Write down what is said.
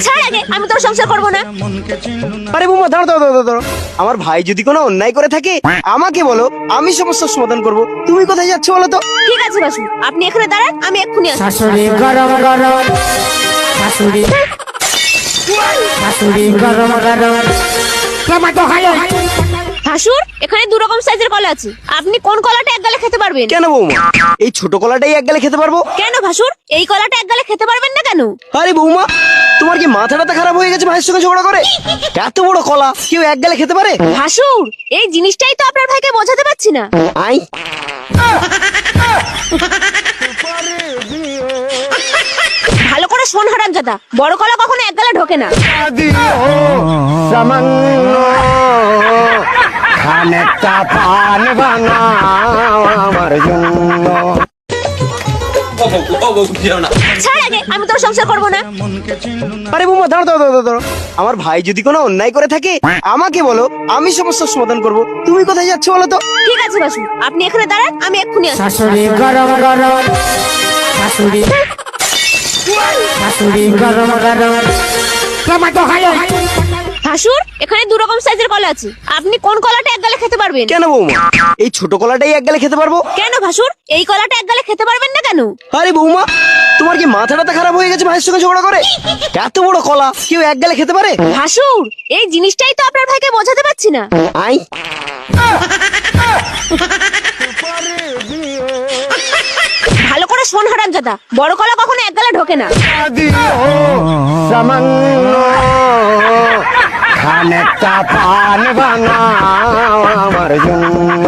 ছাড় আগে, আমি তোর সংসার করবো না। আরে বৌমা দাঁড়াও দাঁড়াও দাঁড়াও দাঁড়াও। আমার ভাই যদি কোনো অন্যায় করে থাকে আমাকে বলো, আমি সমস্যার সমাধান করব। তুমি কোথায় যাচ্ছ বলো তো? ঠিক আছে বাসু, আপনি এখানে দাঁড়ান, আমি এক্ষুনি আসছি। শাশুড়ি গরম গরম শাশুড়ি শাশুড়ি গরম গরম টমেটো খাইও। ভাসুর, এখানে দু রকম সাইজের কলা আছে, আপনি কোন কলাটা এক গালে খেতে পারবেন? কেন বৌমা, এই ছোট কলাটাই এক গালে খেতে পারবো? কেন ভাসুর, এই কলাটা এক গালে খেতে পারবেন না কেন? আরে বৌমা, তোমার কি মাথাটা খারাপ হয়ে গেছে ভাইয়ের সঙ্গে ঝগড়া করে? এত বড় কলা কেউ এক গালে খেতে পারে? ভাসুর, এই জিনিসটাই তো আপনার ভাইকে বোঝাতে পারছি না। আই ভালো করে শোন হারামজাদা, বড় কলা কখনো এক গালে ঢোকে না। খানিকটা পান বানাও আমার জন্য। ছাড় আগে, আমি তোর সংসার করবো না। আরে বৌমা দাঁড়াও দাঁড়াও দাঁড়াও দাঁড়াও। আমার ভাই যদি কোনো অন্যায় করে থাকে আমাকে বলো, আমি সমস্যার সমাধান করব। তুমি কোথায় যাচ্ছ বলো তো? ঠিক আছে বাসু, আপনি এখানে দাঁড়ান, আমি এক্ষুনি আসছি। শাশুড়ি গরম গরম শাশুড়ি শাশুড়ি গরম গরম টমেটো খাইও। ভাসুর, এখানে দু রকম সাইজের কলা আছে, আপনি কোন কলাটা এক গালে খেতে পারবেন? কেন বৌমা, এই ছোট কলাটাই এক গালে খেতে পারবো? কেন ভাসুর, এই কলাটা এক গালে খেতে পারবেন না কেন? আরে বৌমা, তোমার কি মাথাটা খারাপ হয়ে গেছে ভাইয়ের সঙ্গে ঝগড়া করে? এত বড় কলা কেউ এক গালে খেতে পারে? ভাসুর, এই জিনিসটাই তো আপনার ভাইকে বোঝাতে পারছি না। আই ভালো করে শোন হারামজাদা, বড় কলা কখনো এক গালে ঢোকে না। খানিকটা পান বানাও আমার জন্য।